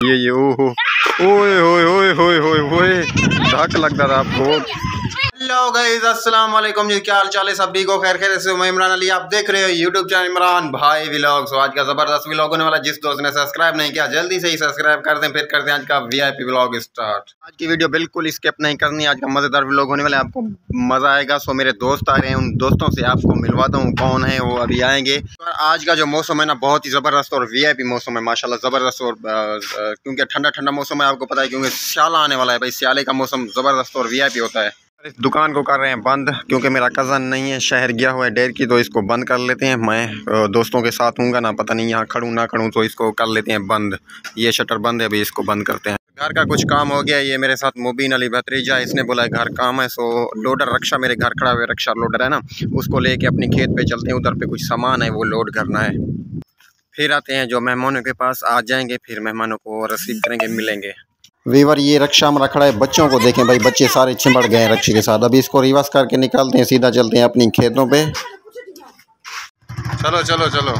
ये ओहो ओए होए होए होए होए होए धक लगता था आपको। हेलो गाइस, अस्सलाम वालेकुम जी, क्या हाल चाल है सभी को? खैर खैर से मैं इमरान अली, आप देख रहे हो यूट्यूब चैनल इमरान भाई व्लॉग्स। आज का जबरदस्त व्लॉग होने वाला, जिस दोस्त ने सब्सक्राइब नहीं किया जल्दी से ही सब्सक्राइब कर दें, फिर करते हैं आज का वीआईपी व्लॉग स्टार्ट। आज की वीडियो बिल्कुल स्किप नहीं करनी, आज का मजेदार व्लॉग होने वाला है, आपको मजा आएगा। सो मेरे दोस्त आ रहे हैं, उन दोस्तों से आपको मिलवाता हूँ कौन है, वो अभी आएंगे। आज का जो मौसम है ना, बहुत ही जबरदस्त और वीआईपी मौसम है माशाल्लाह, जबरदस्त। और क्योंकि ठंडा ठंडा मौसम है, आपको पता है, क्योंकि स्याला आने वाला है भाई। स्याले का मौसम जबरदस्त और वीआईपी होता है। इस दुकान को कर रहे हैं बंद, क्योंकि मेरा कज़न नहीं है, शहर गया हुआ है डेर की, तो इसको बंद कर लेते हैं। मैं दोस्तों के साथ हूँगा ना, पता नहीं यहाँ खड़ूँ ना खड़ूँ, तो इसको कर लेते हैं बंद। ये शटर बंद है, अभी इसको बंद करते हैं। घर का कुछ काम हो गया। ये मेरे साथ मुबीन अली भतीजा, इसने बोला है घर काम है। सो लोडर रक्षा मेरे घर खड़ा हुआ है, रक्षा लोडर है ना, उसको लेके अपनी खेत पे चलते हैं। उधर पे कुछ सामान है, वो लोड करना है। फिर आते हैं जो मेहमानों के पास आ जाएंगे, फिर मेहमानों को रिसीव करेंगे, मिलेंगे। वीवर ये रक्षा में रखड़ा है, बच्चों को देखें भाई, बच्चे सारे चिंबड़ गए हैं रक्षे के साथ। अभी इसको रिवर्स करके निकालते हैं, सीधा चलते हैं अपनी खेतों पे। चलो चलो चलो।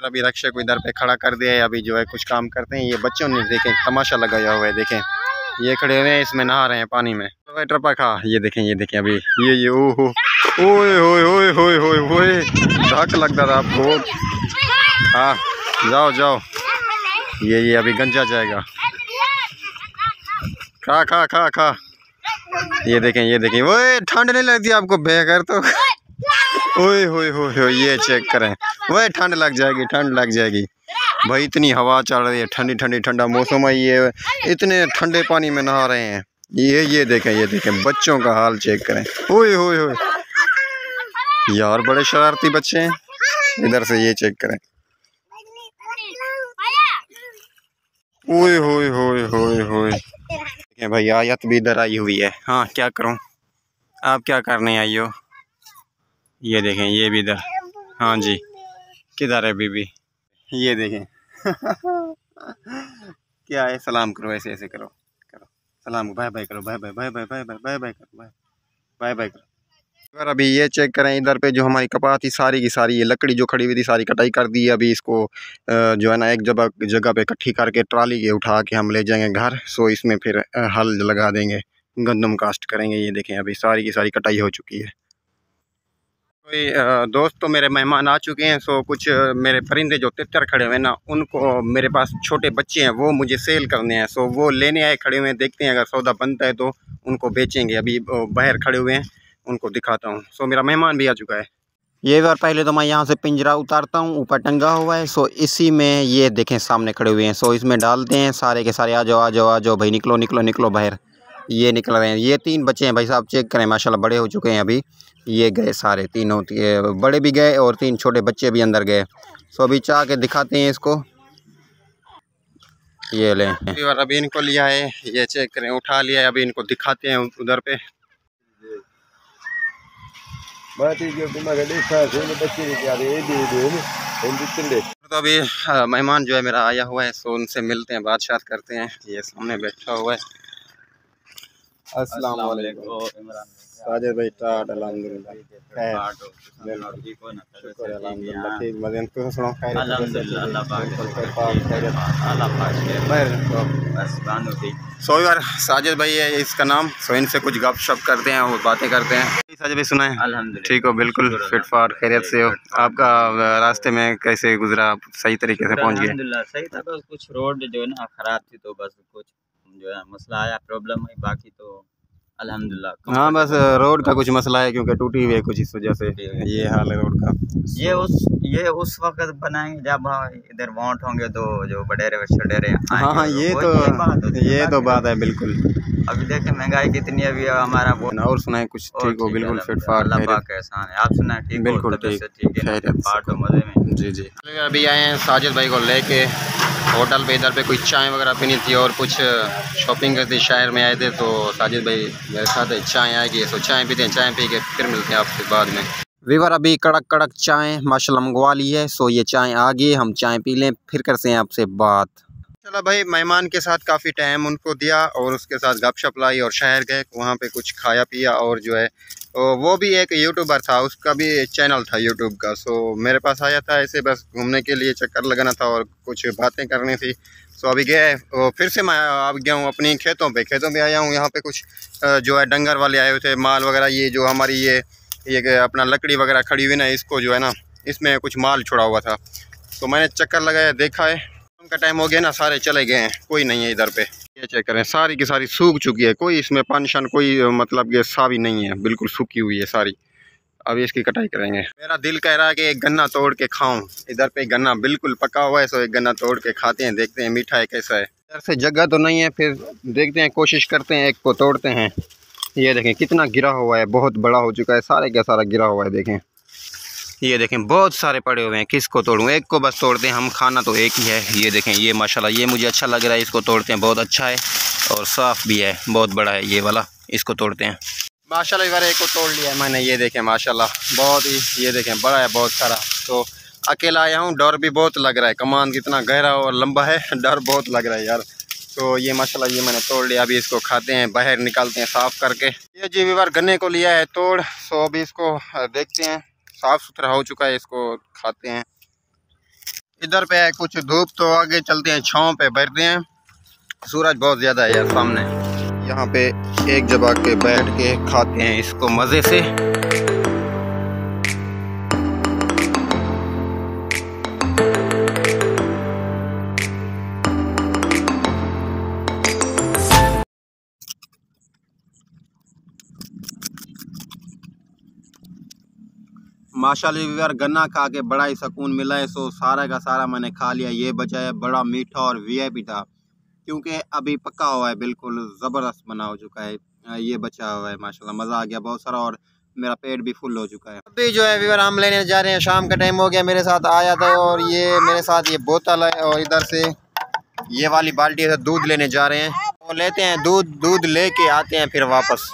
अभी रक्षा को इधर पे खड़ा कर दिया है, अभी जो है कुछ काम करते हैं। ये बच्चों ने देखें तमाशा लगाया हुआ है, देखें ये खड़े हुए हैं, इसमें नहा रहे हैं पानी में। ट्रपा खा, ये देखें अभी ये ओहो ओए होए होए होए होए होए धक लगता था आपको। हाँ जाओ जाओ, ये अभी गंजा जाएगा। खा खा खा खा, ये देखें ओए ठंड नहीं लगती आपको बेगर तो? ओए होए होए, ये चेक करें, वह ठंड लग जाएगी भाई। इतनी हवा चल रही है, ठंडा मौसम है, ये इतने ठंडे पानी में नहा रहे हैं। ये देखें बच्चों का हाल चेक करें। ओए होए होए यार, बड़े शरारती बच्चे हैं। इधर से ये चेक करें। ओए होए होए होए होए भाई, आयत भी इधर आई हुई है। हाँ क्या करूं, आप क्या करने आई हो? ये देखें, ये भी इधर। हाँ जी, किधर है बीबी? ये देखें क्या है, सलाम करो, ऐसे करो सलाम, बाय बाय करो, बाय बाय करो। अगर अभी ये चेक करें, इधर पे जो हमारी कपास थी सारी की सारी, ये लकड़ी जो खड़ी हुई थी सारी कटाई कर दी है। अभी इसको जो है ना, एक जगह पे इकट्ठी करके ट्राली के उठा के हम ले जाएंगे घर। सो इसमें फिर हल लगा देंगे, गंदम कास्ट करेंगे। ये देखें अभी सारी की सारी कटाई हो चुकी है। कोई दोस्त तो मेरे मेहमान आ चुके हैं। सो कुछ मेरे परिंदे जो तितर खड़े हुए हैं ना, उनको, मेरे पास छोटे बच्चे हैं, वो मुझे सेल करने हैं। सो वो लेने आए खड़े हुए हैं, देखते हैं अगर सौदा बनता है तो उनको बेचेंगे। अभी बाहर खड़े हुए हैं, उनको दिखाता हूँ। सो मेरा मेहमान भी आ चुका है। ये बार पहले तो मैं यहाँ से पिंजरा उतारता हूँ, ऊपर टंगा हुआ है। सो इसी में ये देखें सामने खड़े हुए हैं, सो इसमें डालते हैं सारे के सारे। आ जाओ भाई, निकलो बाहर। ये निकल रहे हैं, ये 3 बच्चे हैं भाई साहब, चेक करें माशाल्लाह बड़े हो चुके हैं। अभी ये गए सारे तीनों, बड़े भी गए और 3 छोटे बच्चे भी अंदर गए। सो अभी चाह के दिखाते हैं इसको, ये लें। और अभी इनको लिया है, ये चेक करें, उठा लिया है, अभी इनको दिखाते हैं उधर पे। तो अभी मेहमान जो है मेरा आया हुआ है, सो उनसे मिलते हैं, बातचीत करते हैं। ये सामने बैठा हुआ है। अस्सलाम वालेकुम साजिद भाई, टाट अल्हम्दुलिल्लाह शुक्र अल्हम्दुलिल्लाह ठीक। मज़े तो सुनो खैर अल्हम्दुलिल्लाह सो यार साजिद भाई है इसका नाम। सो इनसे कुछ गपशप करते हैं और बातें करते हैं। साजिद भाई सुना है? अल्हम्दुलिल्लाह ठीक हो, बिल्कुल फिट फाट खैरियत से हो? आपका रास्ते में कैसे गुजरा, आप सही तरीके से पहुंच गए? अल्हम्दुलिल्लाह सही था, बस कुछ रोड जो है ना खराब थी, तो बस कुछ जो है मसला आया, प्रॉब्लम है, बाकी तो अल्हम्दुलिल्लाह। हाँ बस रोड का कुछ मसला है, क्योंकि टूटी हुई है कुछ, इस वजह से ये हाल है रोड का। ये उस वक्त बनाएंगे जब इधर वोट होंगे, तो जो बडेरे वडेरे। हाँ ये तो बात है बिल्कुल। अभी देखें महंगाई कितनी है, अभी हमारा वो। और सुनाए कुछ ठीक हो? बिल्कुल फिट फाट अल्लाह पाक का एहसान है। आप सुनाए ठीक? बिल्कुल ठीक है, पार्ट हो मजे में। जी। अभी आए हैं साजिद भाई को लेके होटल पे। इधर पे कुछ चाय वगैरह पीनी थी और कुछ शॉपिंग करती, शहर में आए थे। तो साजिद भाई मेरे साथ चाय आएगी, तो चाय पीते हैं, चाय पी के फिर मिलते हैं आपसे बाद में। वीवर अभी कड़क चाय माशाल्लाह मंगवा ली है। सो ये चाय आ गई, हम चाय पी लें, फिर करते हैं आपसे बात। चला भाई, मेहमान के साथ काफ़ी टाइम उनको दिया और उसके साथ गपशप लाई और शहर गए, वहाँ पे कुछ खाया पिया और जो है तो वो भी एक यूट्यूबर था, उसका भी चैनल था यूट्यूब का। सो मेरे पास आया था ऐसे बस घूमने के लिए, चक्कर लगाना था और कुछ बातें करनी थी। सो अभी गए, फिर से मैं अब गया हूँ अपनी खेतों पे आया हूँ। यहाँ पे कुछ जो है डंगर वाले आए हुए थे, माल वगैरह, ये जो हमारी ये अपना लकड़ी वगैरह खड़ी हुई ना, इसको जो है ना, इसमें कुछ माल छुड़ा हुआ था। तो मैंने चक्कर लगाया, देखा है उनका टाइम हो गया ना, सारे चले गए हैं, कोई नहीं है इधर पे। ये चेक करें, सारी की सारी सूख चुकी है, कोई इसमें पानी शान कोई मतलब ये सा भी नहीं है, बिल्कुल सूखी हुई है सारी। अभी इसकी कटाई करेंगे। मेरा दिल कह रहा है कि एक गन्ना तोड़ के खाऊं। इधर पे गन्ना बिल्कुल पका हुआ है, सो एक गन्ना तोड़ के खाते हैं, देखते हैं मीठा है कैसा है। इधर से जगह तो नहीं है, फिर देखते हैं, कोशिश करते हैं, एक को तोड़ते हैं। ये देखें कितना गिरा हुआ है, बहुत बड़ा हो चुका है, सारे का सारा गिरा हुआ है। देखें, ये देखें बहुत सारे पड़े हुए हैं, किसको तोड़ूं? एक को बस तोड़ते हैं, हम खाना तो एक ही है। ये देखें, ये माशाल्लाह ये मुझे अच्छा लग रहा है, इसको तोड़ते हैं, बहुत अच्छा है और साफ़ भी है, बहुत बड़ा है ये वाला, इसको तोड़ते हैं। माशाल्लाह इधर एक को तोड़ लिया है मैंने, ये देखें माशाल्लाह बहुत ही, ये देखें बड़ा है बहुत सारा। तो अकेला आया हूँ, डर भी बहुत लग रहा है, कमान कितना गहरा और लंबा है, डर बहुत लग रहा है यार। तो ये माशाल्लाह ये मैंने तोड़ लिया, अभी इसको खाते हैं, बाहर निकालते हैं साफ़ करके। ये जी व्यूअर गन्ने को लिया है तोड़, सो अभी इसको देखते हैं, साफ़ सुथरा हो चुका है, इसको खाते हैं। इधर पे है कुछ धूप, तो आगे चलते हैं, छाँव पे बैठते हैं। सूरज बहुत ज़्यादा है यार सामने, यहाँ पे एक जगह के बैठ के खाते हैं इसको मज़े से। माशाल्लाह यार गन्ना खा के बड़ा ही सुकून मिला है। सो सारा का सारा मैंने खा लिया, ये बचा है, बड़ा मीठा और वीआईपी था, क्योंकि अभी पका हुआ है, बिल्कुल ज़बरदस्त बना हो चुका है। ये बचा हुआ है, माशाल्लाह मज़ा आ गया बहुत सारा, और मेरा पेट भी फुल हो चुका है। अभी जो है व्यूअर हम लेने जा रहे हैं, शाम का टाइम हो गया, मेरे साथ आया था और ये मेरे साथ ये बोतल है, और इधर से ये वाली बाल्टी से दूध लेने जा रहे हैं। वो लेते हैं दूध, दूध लेके आते हैं फिर वापस।